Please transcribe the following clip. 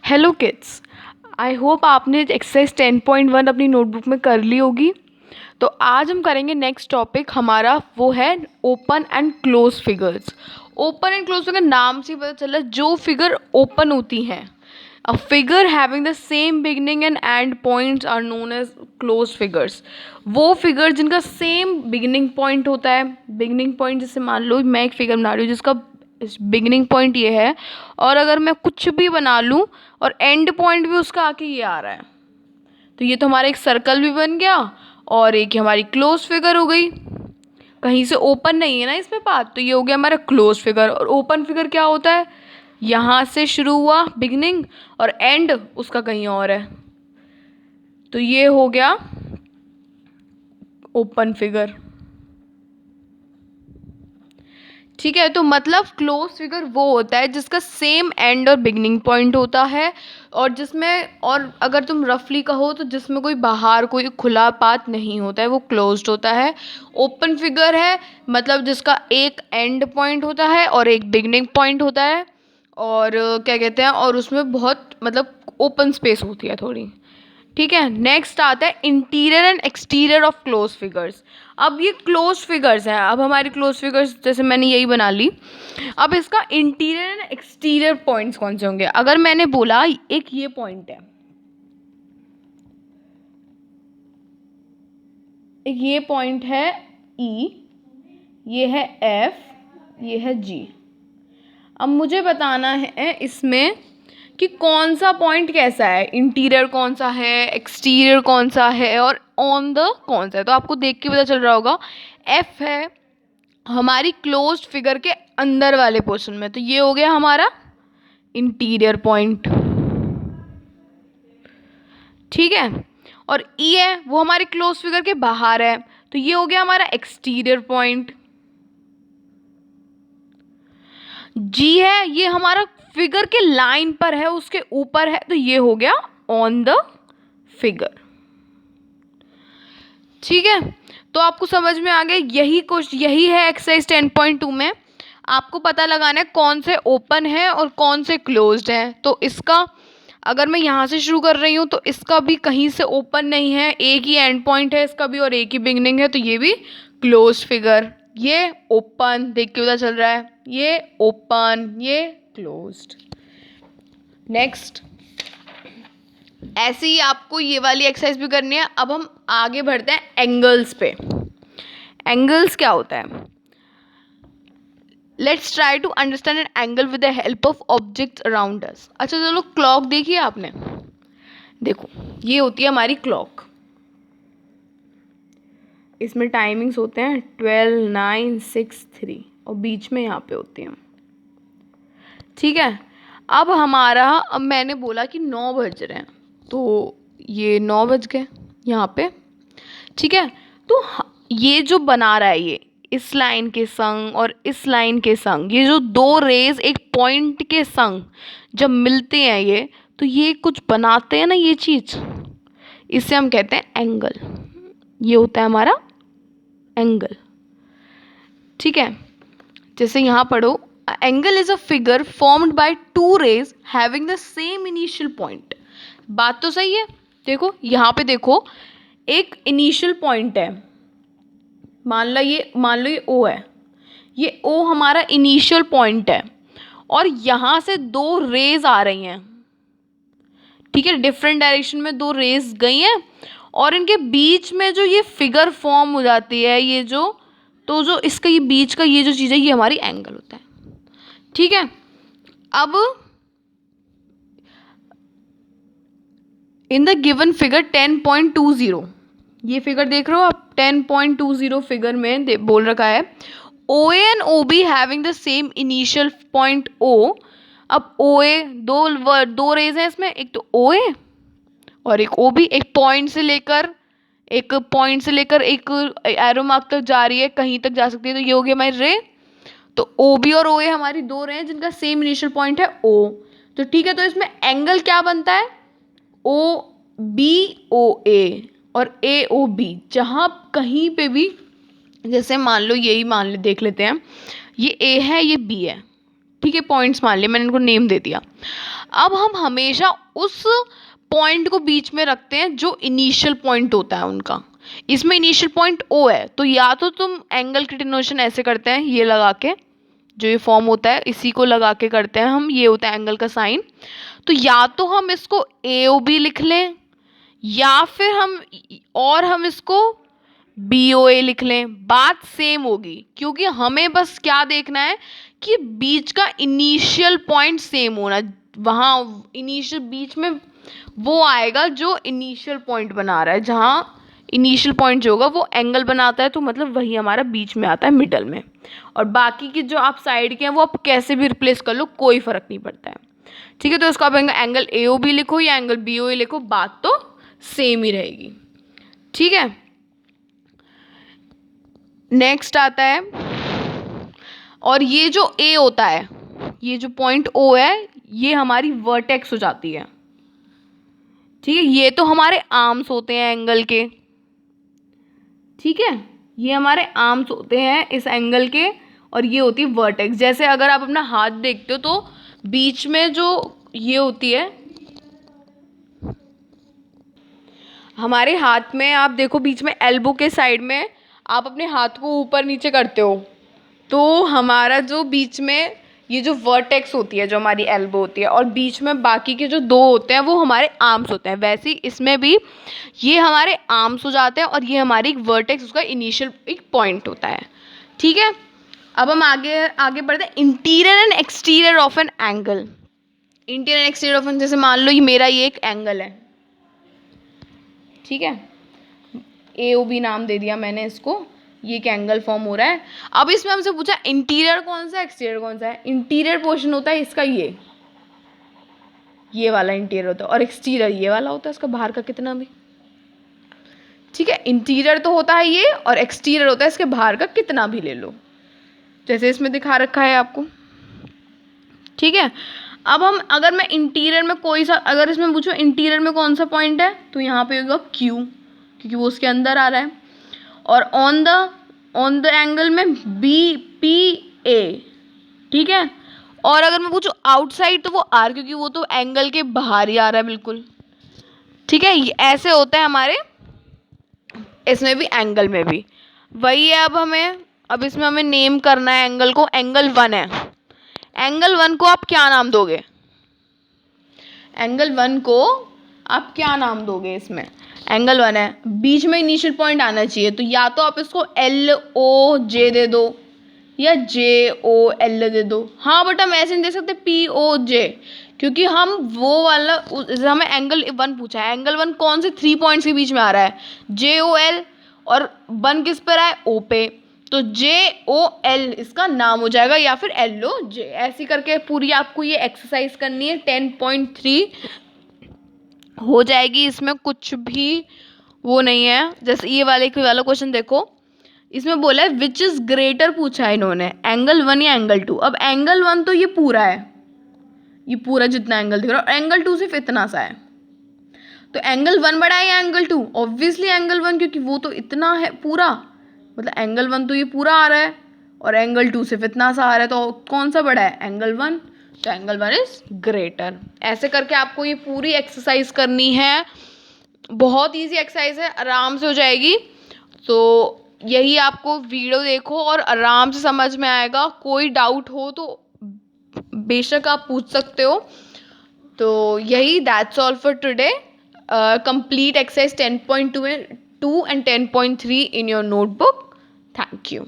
Hello kids, I hope आपने exercise 10.1 अपनी notebook में कर ली होगी। तो आज हम करेंगे नेक्स्ट टॉपिक हमारा, वो है open and close figures. Open and close figure नाम से ही पता चला, जो फिगर ओपन होती हैं, a figure having the same beginning and end points are known as close figures. वो फिगर जिनका सेम बिगिनिंग पॉइंट होता है। बिगिनिंग पॉइंट जैसे मान लो मैं एक फिगर बना रही हूँ जिसका बिगिनिंग पॉइंट ये है, और अगर मैं कुछ भी बना लूँ और एंड पॉइंट भी उसका आके ये आ रहा है, तो ये तो हमारा एक सर्कल भी बन गया और एक हमारी क्लोज फिगर हो गई। कहीं से ओपन नहीं है ना इसमें पाथ, तो ये हो गया हमारा क्लोज फिगर। और ओपन फिगर क्या होता है, यहाँ से शुरू हुआ बिगिनिंग और एंड उसका कहीं और है, तो ये हो गया ओपन फिगर। ठीक है, तो मतलब क्लोज फिगर वो होता है जिसका सेम एंड और बिगिनिंग पॉइंट होता है, और जिसमें, और अगर तुम रफली कहो तो जिसमें कोई बाहर कोई खुला पाथ नहीं होता है, वो क्लोज्ड होता है। ओपन फिगर है मतलब जिसका एक एंड पॉइंट होता है और एक बिगिनिंग पॉइंट होता है, और क्या कहते हैं, और उसमें बहुत मतलब ओपन स्पेस होती है थोड़ी। ठीक है, नेक्स्ट आता है interior and exterior of close figures. अब ये क्लोज फिगर्स हैं, अब हमारी क्लोज फिगर्स जैसे मैंने यही बना ली। अब इसका इंटीरियर एंड एक्सटीरियर पॉइंट्स कौन से होंगे। अगर मैंने बोला एक ये पॉइंट है, एक ये पॉइंट है E, ये है F, ये है G। अब मुझे बताना है इसमें कि कौन सा पॉइंट कैसा है, इंटीरियर कौन सा है, एक्सटीरियर कौन सा है, और ऑन द कौन सा है। तो आपको देख के पता चल रहा होगा, F है हमारी क्लोज्ड फिगर के अंदर वाले पोर्शन में, तो ये हो गया हमारा इंटीरियर पॉइंट। ठीक है, और E है वो हमारी क्लोज फिगर के बाहर है, तो ये हो गया हमारा एक्सटीरियर पॉइंट। G है ये हमारा फिगर के लाइन पर है, उसके ऊपर है, तो ये हो गया ऑन द फिगर। ठीक है, तो आपको समझ में आ गया, यही है एक्सरसाइज 10.2 में। आपको पता लगाना है कौन से ओपन है और कौन से क्लोज्ड है। तो इसका अगर मैं यहाँ से शुरू कर रही हूँ तो इसका भी कहीं से ओपन नहीं है, एक ही एंड पॉइंट है इसका भी और एक ही बिगनिंग है, तो ये भी क्लोज फिगर। ये ओपन देख के पता चल रहा है, ये ओपन, ये क्लोज्ड। नेक्स्ट, ऐसे ही आपको ये वाली एक्सरसाइज भी करनी है। अब हम आगे बढ़ते हैं एंगल्स पे। एंगल्स क्या होता है, let's try to understand an angle with the help of objects around us. अच्छा चलो, क्लॉक देखिए आपने, देखो ये होती है हमारी क्लॉक, इसमें टाइमिंग्स होते हैं 12, 9, 6, 3 और बीच में यहाँ पे होती हैं। ठीक है, अब मैंने बोला कि 9 बज रहे हैं, तो ये 9 बज गए यहाँ पे। ठीक है, तो ये जो बना रहा है ये इस लाइन के संग और इस लाइन के संग, ये जो दो रेज एक पॉइंट के संग जब मिलते हैं ये, तो ये कुछ बनाते हैं ना ये चीज़, इसे हम कहते हैं एंगल। ये होता है हमारा एंगल। ठीक है, जैसे यहाँ पढ़ो, angle is a figure formed by two rays having the same initial point. बात तो सही है, देखो यहाँ पे देखो, एक इनिशियल पॉइंट है, मान लो ये O है, ये O हमारा इनिशियल पॉइंट है, और यहाँ से दो रेज आ रही हैं। ठीक है, डिफरेंट डायरेक्शन में दो रेज गई हैं, और इनके बीच में जो ये फिगर फॉर्म हो जाती है, ये जो, तो जो इसका ये बीच का ये जो चीज़ है, ये हमारी एंगल होता है। ठीक है, अब इन द गिवन फिगर 10.20, ये फिगर देख रहे हो आप, 10.20 फिगर में बोल रखा है O A and O B having the same initial point O। अब ओ ए दो रेज हैं इसमें, एक तो ओ ए और एक ओ बी, एक पॉइंट से लेकर एक एरो मार्क तक जा रही है, कहीं तक जा सकती है, तो ये हो गया हमारी रे। तो ओ बी और ओ ए हमारी दो रे हैं जिनका सेम इनिशियल पॉइंट है O। तो ठीक है, तो इसमें एंगल क्या बनता है, ओ बी ओ ए और ए ओ बी, जहाँ कहीं पे भी, जैसे मान लो यही मान ले, देख लेते हैं, ये ए है ये बी है। ठीक है, पॉइंट्स मान लिए, मैंने इनको नेम दे दिया। अब हम हमेशा उस पॉइंट को बीच में रखते हैं जो इनिशियल पॉइंट होता है उनका। इसमें इनिशियल पॉइंट O है, तो या तो तुम एंगल की डिनोशन ऐसे करते हैं, ये लगा के, जो ये फॉर्म होता है इसी को लगा के करते हैं हम, ये होता है एंगल का साइन। तो या तो हम इसको AOB लिख लें, या फिर हम इसको BOA लिख लें, बात सेम होगी, क्योंकि हमें बस क्या देखना है कि बीच का इनिशियल पॉइंट सेम होना, वहाँ इनिशियल बीच में वो आएगा जो इनिशियल पॉइंट बना रहा है, जहाँ इनिशियल पॉइंट जो होगा वो एंगल बनाता है, तो मतलब वही हमारा बीच में आता है मिडल में। और बाकी की जो आप साइड के हैं वो आप कैसे भी रिप्लेस कर लो, कोई फ़र्क नहीं पड़ता है, ठीक है। तो इसको आप एंगल AOB लिखो या एंगल BOA लिखो, बात तो सेम ही रहेगी, ठीक है। नेक्स्ट आता है, और ये जो A होता है, ये जो पॉइंट O है, ये हमारी वर्टेक्स हो जाती है, ठीक है। ये तो हमारे आर्म्स होते हैं एंगल के, ठीक है, ये हमारे आर्म्स होते हैं इस एंगल के, और ये होती है वर्टेक्स। जैसे अगर आप अपना हाथ देखते हो तो बीच में जो ये होती है, हमारे हाथ में आप देखो बीच में एल्बो के साइड में आप अपने हाथ को ऊपर नीचे करते हो, तो हमारा जो बीच में ये जो वर्टेक्स होती है, जो हमारी एल्बो होती है, और बीच में बाकी के जो दो होते हैं वो हमारे आर्म्स होते हैं। वैसे ही इसमें भी ये हमारे आर्म्स हो जाते हैं, और ये हमारी एक वर्टेक्स, उसका इनिशियल एक पॉइंट होता है, ठीक है। अब हम आगे बढ़ते हैं, interior and exterior of an angle. Interior and exterior of an, जैसे मान लो ये एक एंगल है, ठीक है, AOB नाम दे दिया मैंने इसको, ये एक एंगल फॉर्म हो रहा है। अब इसमें हमसे पूछा इंटीरियर कौन सा है, एक्सटीरियर कौन सा है। इंटीरियर पोर्शन होता है इसका ये वाला इंटीरियर होता है, और एक्सटीरियर ये वाला होता है, इसका बाहर का कितना भी, ठीक है। इंटीरियर तो होता है ये, और एक्सटीरियर होता है इसके बाहर का कितना भी ले लो, जैसे इसमें दिखा रखा है आपको, ठीक है। अब अगर मैं इंटीरियर में कोई सा, अगर इसमें पूछो इंटीरियर में कौन सा पॉइंट है, तो यहाँ पे होगा Q, क्योंकि वो उसके अंदर आ रहा है। और ऑन द एंगल में BPA, ठीक है। और अगर मैं पूछूं आउटसाइड तो वो R, क्योंकि वो तो एंगल के बाहर ही आ रहा है बिल्कुल, ठीक है। ऐसे होता है हमारे इसमें भी, एंगल में भी वही है। अब इसमें हमें नेम करना है एंगल को, एंगल 1 है। एंगल 1 को आप क्या नाम दोगे, एंगल 1 को आप क्या नाम दोगे, इसमें एंगल 1 है, बीच में इनिशियल पॉइंट आना चाहिए, तो या तो आप इसको LOJ दे दो या JOL दे दो। हाँ बट हम ऐसे नहीं दे सकते POJ, क्योंकि हम वो वाला, हमें एंगल 1 पूछा है, एंगल 1 कौन से 3 पॉइंट्स के बीच में आ रहा है, JOL, और 1 किस पर है, O पे, तो JOL इसका नाम हो जाएगा, या फिर LOJ। ऐसी करके पूरी आपको ये एक्सरसाइज करनी है, 10.3 हो जाएगी, इसमें कुछ भी वो नहीं है। जैसे ये वाला क्वेश्चन देखो, इसमें बोला है विच इज ग्रेटर, पूछा है इन्होंने, एंगल 1 या एंगल 2। अब एंगल 1 तो ये पूरा है, ये पूरा जितना एंगल दिख रहा है, एंगल 2 सिर्फ इतना सा है, तो एंगल 1 बड़ा है या एंगल 2, ऑब्वियसली एंगल 1, क्योंकि वो तो इतना है पूरा, मतलब एंगल 1 तो ये पूरा आ रहा है, और एंगल 2 सिर्फ इतना सा आ रहा है, तो कौन सा बड़ा है, एंगल 1, तो एंगल 1 इज ग्रेटर। ऐसे करके आपको ये पूरी एक्सरसाइज करनी है, बहुत ईजी एक्सरसाइज है, आराम से हो जाएगी। तो यही आपको वीडियो देखो और आराम से समझ में आएगा, कोई डाउट हो तो बेशक आप पूछ सकते हो। तो यही, that's all for today. Complete exercise 10.2 and 10.3 in your notebook. Thank you.